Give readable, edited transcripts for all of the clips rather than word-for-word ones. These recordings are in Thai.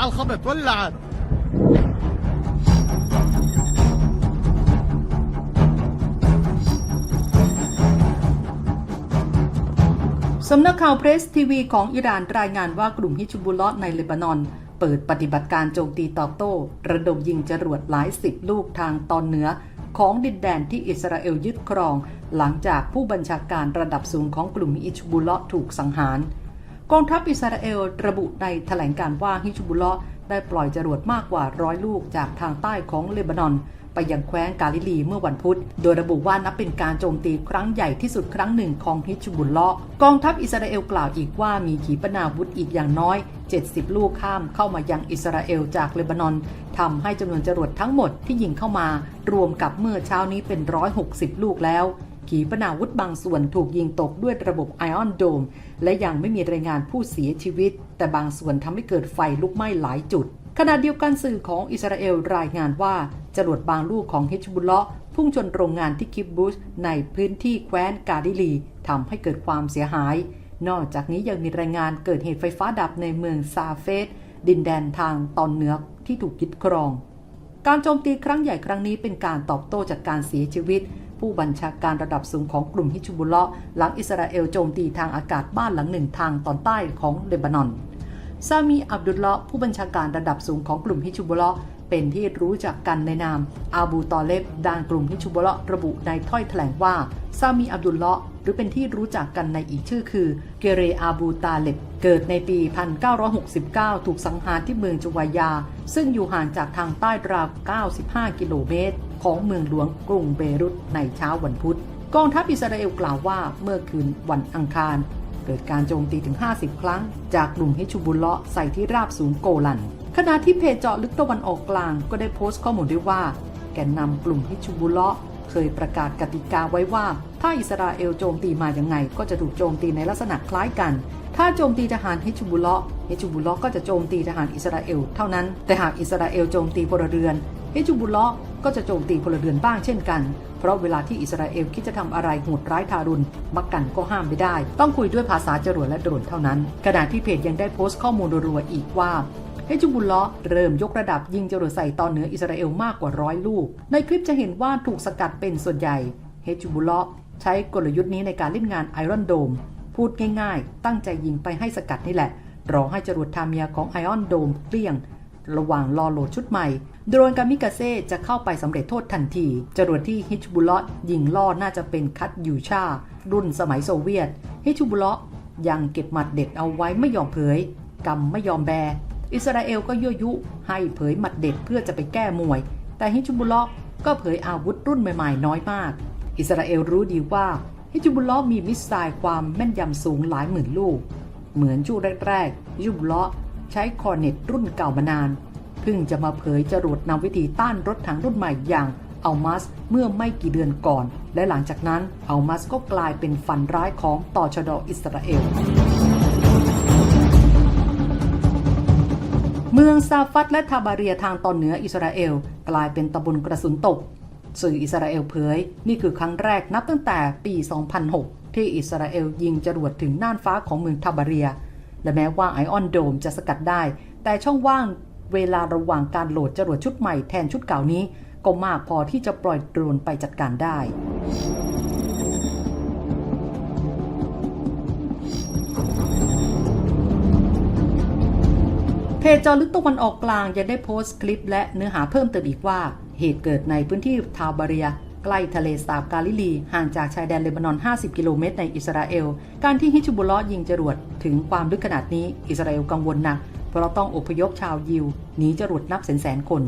الخبط ولعتสำนักข่าวเพรสทีวีของอิหร่านรายงานว่ากลุ่มฮิซบุลลอฮ์ในเลบานอนเปิดปฏิบัติการโจมตีตอบโต้ระดมยิงจรวดหลายสิบลูกทางตอนเหนือของดินแดนที่อิสราเอลยึดครองหลังจากผู้บัญชาการระดับสูงของกลุ่มฮิซบุลลอฮ์ถูกสังหารกองทัพอิสราเอลระบุในแถลงการว่าฮิซบุลลอฮ์ได้ปล่อยจรวดมากกว่า100 ลูกจากทางใต้ของเลบานอนไปยังแคว้นกาลิลีเมื่อวันพุธโดยระบุว่านับเป็นการโจมตีครั้งใหญ่ที่สุดครั้งหนึ่งของฮิซบุลลอฮ์กองทัพอิสราเอลกล่าวอีกว่ามีขีปนาวุธอีกอย่างน้อย70 ลูกข้ามเข้ามายังอิสราเอลจากเลบานอนทำให้จำนวนจรวดทั้งหมดที่ยิงเข้ามารวมกับเมื่อเช้านี้เป็น160 ลูกแล้วขีปนาวุธบางส่วนถูกยิงตกด้วยระบบไอออนโดมและยังไม่มีรายงานผู้เสียชีวิตแต่บางส่วนทำให้เกิดไฟลุกไหม้หลายจุดขณะเดียวกันสื่อของอิสราเอลรายงานว่าจรวดบางลูกของฮิซบุลลอฮ์พุ่งชนโรงงานที่คิบบุชในพื้นที่แคว้นกาลิลีทำให้เกิดความเสียหายนอกจากนี้ยังมีรายงานเกิดเหตุไฟฟ้าดับในเมืองซาเฟสดินแดนทางตอนเหนือที่ถูกยึดครองการโจมตีครั้งใหญ่ครั้งนี้เป็นการตอบโต้จากการเสียชีวิตผู้บัญชาการระดับสูงของกลุ่มฮิซบุลลอฮ์หลังอิสราเอลโจมตีทางอากาศบ้านหลังหนึ่งทางตอนใต้ของเลบานอนซามีอับดุลเลาะห์ผู้บัญชาการระดับสูงของกลุ่มฮิซบุลลอฮ์เป็นที่รู้จักกันในนามอาบูตอเลบด้านกลุ่มฮิซบุลลอฮ์ระบุในถ้อยแถลงว่าซามีอับดุลเลาะห์หรือเป็นที่รู้จักกันในอีกชื่อคือเกเรอาบูตาเลบเกิดในปี 1969 ถูกสังหารที่เมืองจวายาซึ่งอยู่ห่างจากทางใต้ราว 95 กิโลเมตรของเมืองหลวงกรุงเบรุตในเช้าวันพุธกองทัพอิสราเอลกล่าวว่าเมื่อคืนวันอังคารเกิดการโจมตีถึง 50 ครั้งจากกลุ่มฮิซบุลลอฮ์ใส่ที่ราบสูงโกลันขณะที่เพจเจาะลึกตะวันออกกลางก็ได้โพสต์ข้อมูลด้วยว่าแกนนำกลุ่มฮิซบุลลอฮ์เคยประกาศกติกาไว้ว่าถ้าอิสราเอลโจมตีมาอย่างไงก็จะถูกโจมตีในลักษณะคล้ายกันถ้าโจมตีทหารฮิซบุลลอฮ์ก็จะโจมตีทหารอิสราเอลเท่านั้นแต่หากอิสราเอลโจมตีพลเรือนฮิซบุลลอฮ์ก็จะโจมตีพลเรือนบ้างเช่นกันเพราะเวลาที่อิสราเอลคิดจะทำอะไรโหดร้ายทารุณมักกันก็ห้ามไม่ได้ต้องคุยด้วยภาษาจรวดและโดรนเท่านั้นขณะที่เพจยังได้โพสต์ข้อมูลรัวๆอีกว่าฮิซบุลลอฮ์เริ่มยกระดับยิงจรวดใส่ตอนเหนืออิสราเอลมากกว่า100 ลูกในคลิปจะเห็นว่าถูกสกัดเป็นส่วนใหญ่ฮิซบุลลอฮ์ใช้กลยุทธ์นี้ในการเล่นงานไอรอนโดมพูดง่ายๆตั้งใจยิงไปให้สกัดนี่แหละรอให้จรวดทาเมียของไอออนโดมเกลี้ยงระหว่างรอโหลดชุดใหม่โดรนกามิกาเซ่จะเข้าไปสำเร็จโทษทันทีจรวดที่ฮิซบุลลอฮ์ยิงล่อน่าจะเป็นคัตยูชารุ่นสมัยโซเวียตฮิซบุลลอฮ์ยังเก็บหมัดเด็ดเอาไว้ไม่ยอมเผยกำไม่ยอมแบอิสราเอลก็ยั่วยุให้เผยหมัดเด็ดเพื่อจะไปแก้มวยแต่ฮิซบุลลอฮ์ก็เผยอาวุธรุ่นใหม่ๆน้อยมากอิสราเอลรู้ดีว่าฮิซบุลลอฮ์มีมิสไซล์ความแม่นยำสูงหลายหมื่นลูกเหมือนช่วงแรกๆฮิซบุลลอฮ์ใช้คอร์เน็ตรุ่นเก่ามานานเพิ่งจะมาเผยจรวดนำวิธีต้านรถถังรุ่นใหม่อย่างอัลมัสเมื่อไม่กี่เดือนก่อนและหลังจากนั้นอัลมัสก็กลายเป็นฝันร้ายของตชด.อิสราเอลเมืองซาฟัดและทาบาเรียทางตอนเหนืออิสราเอลกลายเป็นตะบนกระสุนตกสื่ออิสราเอลเผยนี่คือครั้งแรกนับตั้งแต่ปี 2006 ที่อิสราเอลยิงจรวดถึงน่านฟ้าของเมืองทาบาเรียและแม้ว่าไอออนโดมจะสกัดได้แต่ช่องว่างเวลาระหว่างการโหลดจรวดชุดใหม่แทนชุดเก่านี้ก็มากพอที่จะปล่อยโดรนไปจัดการได้เพจเจาะลึกตะวันออกกลางยังได้โพสต์คลิปและเนื้อหาเพิ่มเติมอีกว่าเหตุเกิดในพื้นที่ทาบาเรียใกล้ทะเลสาบกาลิลีห่างจากชายแดนเลบานอน50 กิโลเมตรในอิสราเอลการที่ฮิซบุลลอฮ์ยิงจรวดถึงความลึกขนาดนี้อิสราเอลกังวลหนักเพราะต้องอพยพชาวยิวหนีจรวดนับแสนคน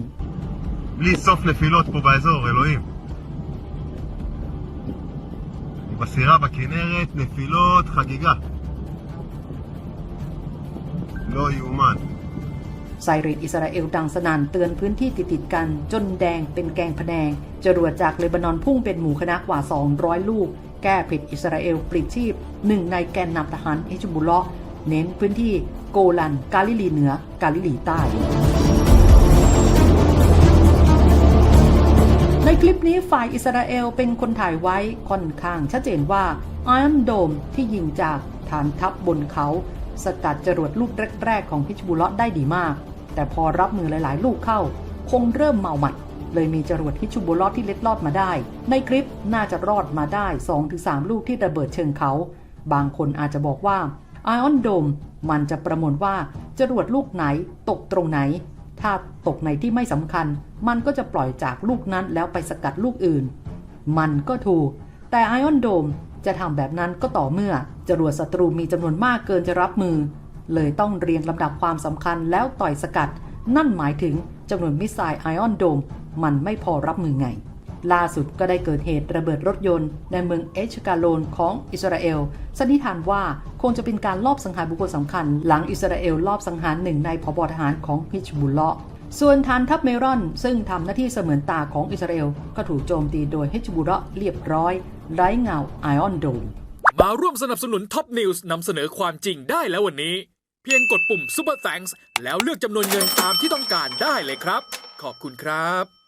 בלי סוף נפילות פה באזור, אלוהים. בסירה בכנרת, נפילות, חגיגה. לא יאומן. ไซเรนอิสราเอลดังสนั่นเตือนพื้นที่ติดกันจนแดงเป็นแกงพะแนงจรวดจากเลบานอนพุ่งเป็นหมู่คณะกว่า200 ลูกแก้ผิดอิสราเอลปลิดชีพหนึ่งในแกนนำทหารฮิซบุลลอฮ์เน้นพื้นที่โกลันกาลิลีเหนือกาลิลีใต้ในคลิปนี้ฝ่ายอิสราเอลเป็นคนถ่ายไว้ค่อนข้างชัดเจนว่าไอออนโดมที่ยิงจากฐานทัพบนเขาสกัดจรวดลูกแรกๆของฮิซบุลลอฮ์ได้ดีมาก แต่พอรับมือหลายๆ ลูกเข้าคงเริ่มเมาหมัดเลยมีจรวดฮิชบูลอที่เล็ดลอดมาได้ในคลิปน่าจะรอดมาได้ 2-3 ลูกที่ระเบิดเชิงเขาบางคนอาจจะบอกว่าไอออนโดมมันจะประมวลว่าจรวดลูกไหนตกตรงไหนถ้าตกในที่ไม่สำคัญมันก็จะปล่อยจากลูกนั้นแล้วไปสกัดลูกอื่นมันก็ถูกแต่ไอออนโดมจะทำแบบนั้นก็ต่อเมื่อจรวดศัตรูมีจำนวนมากเกินจะรับมือเลยต้องเรียงลำดับความสำคัญแล้วต่อยสกัดนั่นหมายถึงจำนวนมิสไซล์ไอออนโดมมันไม่พอรับมือไงล่าสุดก็ได้เกิดเหตุระเบิดรถยนต์ในเมืองเอชกาโลนของอิสราเอลสันนิษฐานว่าคงจะเป็นการลอบสังหารบุคคลสำคัญหลังอิสราเอลลอบสังหารหนึ่งในผบทหารของฮิชบุลลอห์ส่วนฐานทัพเมรอนซึ่งทำหน้าที่เสมือนตาของอิสราเอลก็ถูกโจมตีโดยฮิชบุลลอห์เรียบร้อยไร้เงาไอออนโดมมาร่วมสนับสนุนท็อปนิวส์นำเสนอความจริงได้แล้ววันนี้เพียงกดปุ่ม Super Thanks แล้วเลือกจำนวนเงินตามที่ต้องการได้เลยครับขอบคุณครับ